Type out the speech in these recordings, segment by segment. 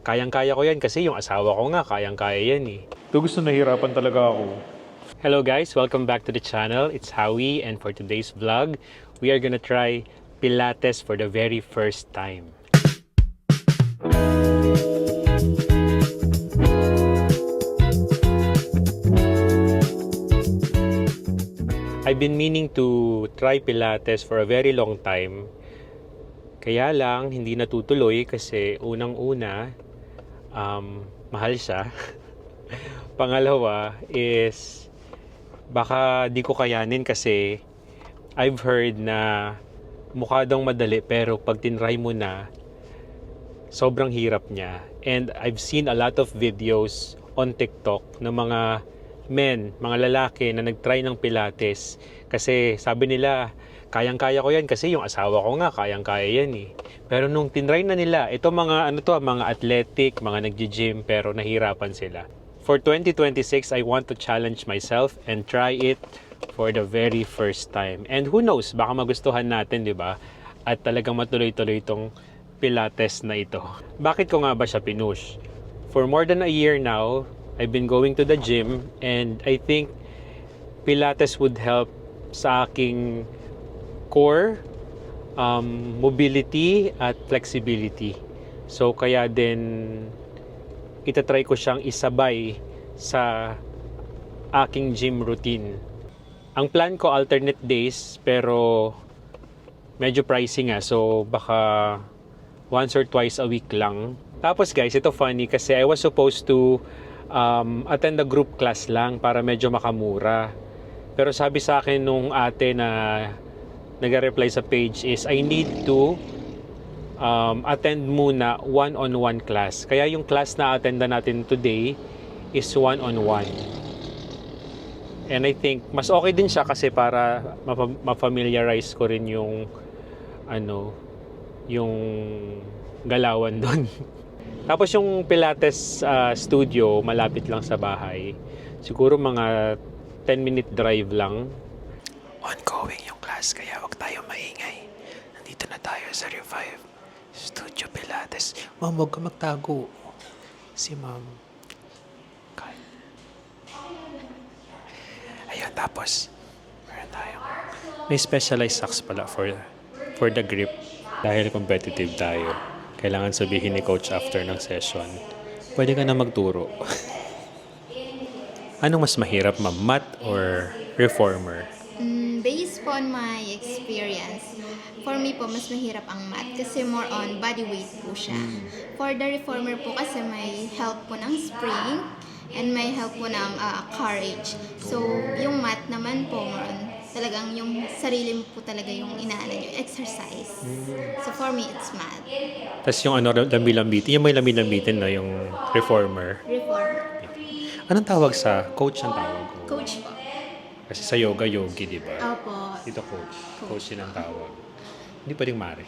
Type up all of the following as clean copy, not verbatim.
Kayang-kaya ko yan kasi yung asawa ko nga, kayang-kaya yan eh. Ito gusto nahirapan talaga ako. Hello guys, welcome back to the channel. It's Howie, and for today's vlog, we are gonna try Pilates for the very first time. I've been meaning to try Pilates for a very long time. Kaya lang, hindi natutuloy kasi unang-una, mahal siya. Pangalawa is, baka di ko kayanin kasi I've heard na mukha daw madali pero pag tinry mo na, sobrang hirap niya. And I've seen a lot of videos on TikTok ng mga men, mga lalaki na nagtry ng Pilates kasi sabi nila, kayang-kaya ko yan kasi yung asawa ko nga, kayang-kaya yan eh. Pero nung tinry na nila, ito mga mga athletic, mga nagji-gym pero nahirapan sila. For 2026, I want to challenge myself and try it for the very first time. And who knows, baka magustuhan natin, di ba? At talagang matuloy-tuloy itong Pilates na ito. Bakit ko nga ba siya pinush? For more than a year now, I've been going to the gym and I think Pilates would help sa aking core, mobility at flexibility. So kaya din itatry ko siyang isabay sa aking gym routine. Ang plan ko alternate days pero medyo pricey nga, so baka once or twice a week lang. Tapos guys, ito funny kasi I was supposed to attend a group class lang para medyo makamura. Pero sabi sa akin nung ate na nag-reply sa page is I need to attend muna one-on-one class. Kaya yung class na attendan natin today is one-on-one. And I think mas okay din siya kasi para ma-familiarize ko rin yung yung galawan doon. Tapos yung Pilates studio malapit lang sa bahay. Siguro mga 10-minute drive lang. Ongoing yung class kaya wag tayo maingay. Nandito na tayo sa Revive Studio Pilates. Ma'am, wag ka magtago. Si ma'am. Ayun, tapos meron tayong may specialized socks pala for the grip. Dahil competitive tayo, kailangan sabihin ni coach after ng session, pwede ka na magturo. Anong mas mahirap, ma'am? Mat or reformer? Based on my experience, for me po, mas mahirap ang mat kasi more on body weight po siya. For the reformer po kasi may help po ng spring and may help po ng courage. So, yung mat naman po, more on talagang yung sarili mo po talaga yung inaanan yung exercise. So, for me, it's mat. Tapos yung lambi-lambitin, yung may lambi-lambitin na yung reformer. Reformer. Anong tawag sa coach ang tawag ko? Coach po. Kasi sa yoga, yogi, di ba? Opo. Dito coach. Coach yun ang tawag. Hindi pwedeng mare.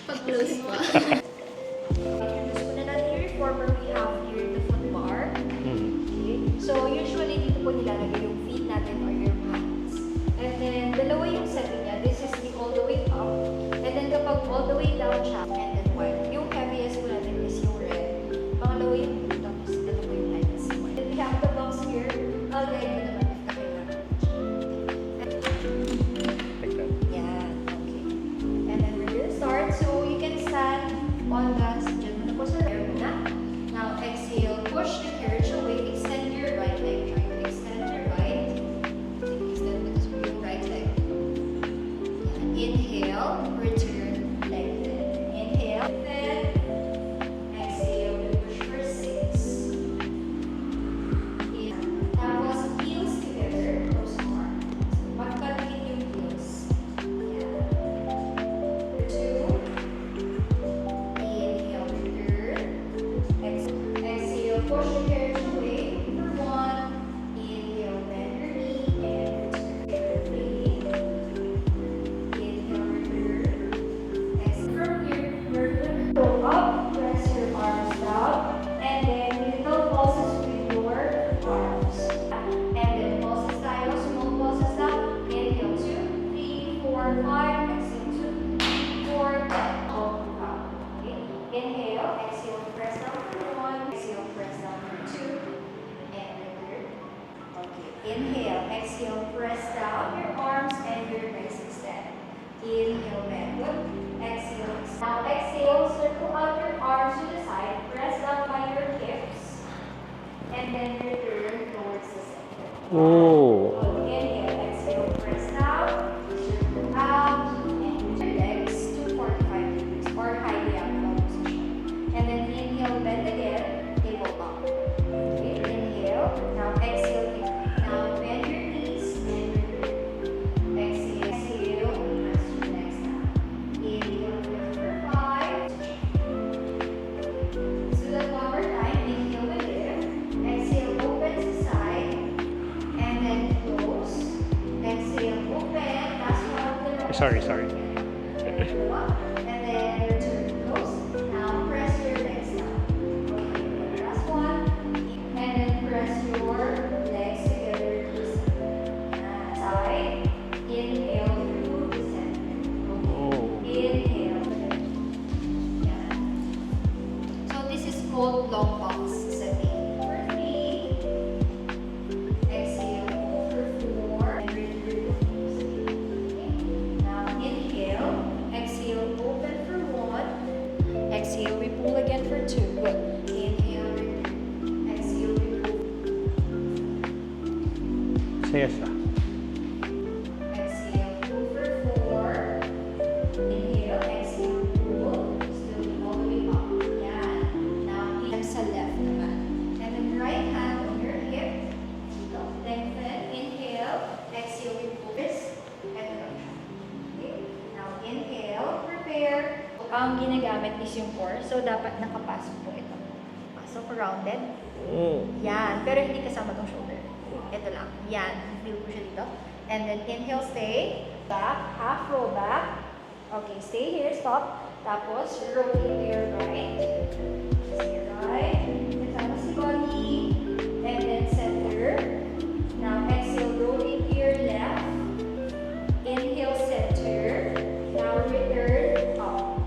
Pag-close po. Una natin yung reformer, we have here the foot bar. Okay. So, usually dito po nilalagay yung feet natin or your hands. And then, dalawa yung setting niya. This is the all the way up. And then, kapag all the way down siya, and then one. Yung heaviest po natin is yung red. Pangalawa yung blue, tapos dalawa yung lightest one. Then we have the box here. I'll guide you naman if na kailangan. Like that. Yeah, okay. And then we're gonna start. So, you can stand on the dyan mo na po sa there muna. Now, exhale. Push the carriage away. Extend your right leg. Try to extend your right. Extend with your right leg. Yan. Inhale. Return. Lengthen. Inhale. Then, exhale. Push for 6. Tapos, heels together. Close arm. Pagkatingin yung heels. Yan. 2. Inhale, return. Exhale, push the carriage away. For 1. Inhale, bend your knee and return. 3. Inhale, return. Exhale. From here, we're gonna go up, press your arms down, and then little pulses with your arms. And then pulses tayo, small pulses down. Inhale, 2, 3, 4, 5. Exhale, 2, 3, 4, 10. All down. Okay. Inhale. inhale, exhale, press down for 1, exhale, press down for 2, and return. Okay, inhale, exhale, press down your arms and your legs extend. Inhale, bend. Good. Exhale. Now exhale, circle out your arms to the side, press down by your hips, and then return towards the center. Oh. Good. Inhale, exhale, press down, circle out, and your legs to 45 degrees or high diagonal position. And then inhale, bend again, table up. Okay, inhale. Now exhale. Now bend your knees and return. Exhale, exhale, press your legs down. Inhale, lift for 5. So that one more time. Inhale, we lift. Exhale, open to side. And then close. Exhale, open. Last one. Sorry. And then return. Close. Now press your legs down. Okay, last one. And then press your legs together to the center. Side. Inhale through the center. Okay. Inhale. Yeah. So this is called long box setting. For 3. Exhale. For 4. And return. Okay. Now inhale. Exhale. Open for 1. Exhale. We pull again for 2. Good. Inhale. Return. Exhale. We pull. Saya siya. Exhale, pull for 4. Inhale, exhale, pull. Still all the way up. Yan. Now, hand sa left naman. And then right hand on your hip. Dito. Lengthen. Inhale. Exhale, we pull this. And come. Okay. Now, inhale. Prepare. Ang ginagamit is yung core. So, dapat nakapasok po ito. Pasok, rounded. Yan. Pero hindi kasama tong shoulder. Ito lang. Yan. Feel ko siya dito. And then inhale, stay. Back. Half roll back. Okay, stay here. Stop. Tapos, rotate to your right. To your right. Kasama si body. And then center. Now, exhale, rotate to your left. Inhale, center. Now, return up.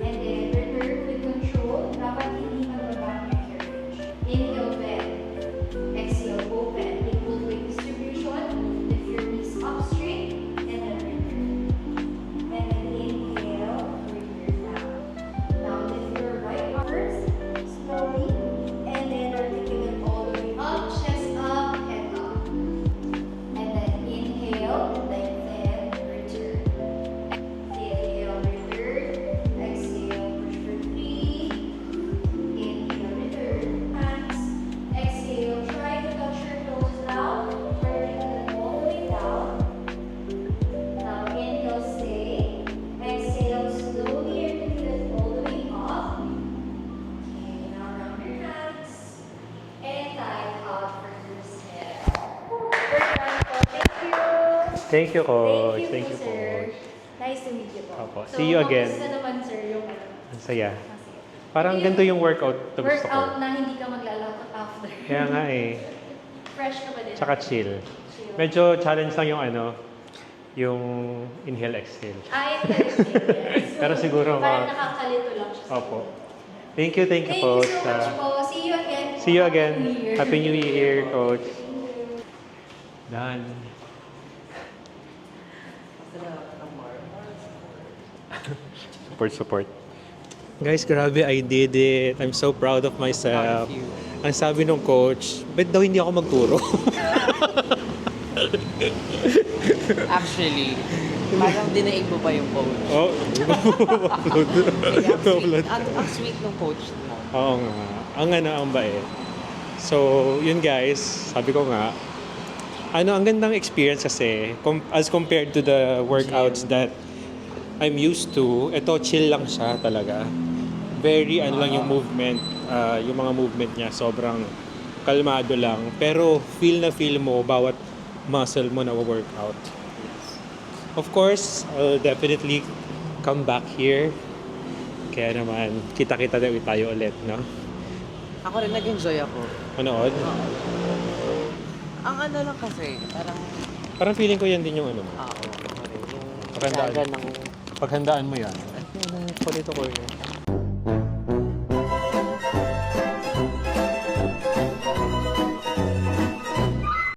And then, return with control. Dapat hindi magbaba yung carriage. Inhale, bend. Exhale, open. Equal weight distribution. Lift your knees up straight. And then return. And then inhale, return down. Now lift your right arms slowly. And then articulate all the way up. Chest up, head up. And then inhale, lengthen, return. Inhale, return. Exhale, push for 3. Inhale, return. Hands. Exhale, try to touch your toes down. Articulate all the way down. Now inhale, stay. Exhale, slowly articulate all the way up. Okay, now round your hands. And tie out for your step. We're done po. Thank you. Thank you, Coach. Thank you, po. sir. Nice to meet you po. Opo. See you again. kamusta naman, sir, yung Ang saya. Sige. Parang Yung ganito yung workout to gusto workout ko. na hindi ka maglalakot after. Kaya nga eh. Fresh ka ba din? Tsaka chill. Chill. Medyo challenge lang yung yung inhale, exhale. Interesting, yes. Pero siguro Parang mga- nakakalito lang siya. Opo. Thank you Thank po. you so much po. See you again. See you again. Happy New Year. Happy New Year, Coach. Done. Support. Guys, grabe, I did it. I'm so proud of myself. Ang sabi nung coach, ba't daw hindi ako magturo? Actually, parang dinaig mo pa yung coach. Oh, upload. Ang sweet ng coach mo. Oo nga. Ang bait. So, yun guys, sabi ko nga, ang gandang experience kasi as compared to the workouts that I'm used to, ito chill lang siya talaga. Very lang yung movement, yung mga movement niya, sobrang kalmado lang. Pero feel mo bawat muscle mo na workout. Of course, I'll definitely come back here. Kaya naman, kita-kita tayo ulit, no? Ako rin nag-enjoy ako. Manood. Ang ano lang kasi, parang, Parang feeling ko yan din yung ano mo. ako rin, yung Magandaan. daga ng Paghandaan mo yan. Ano, kulit ko yun.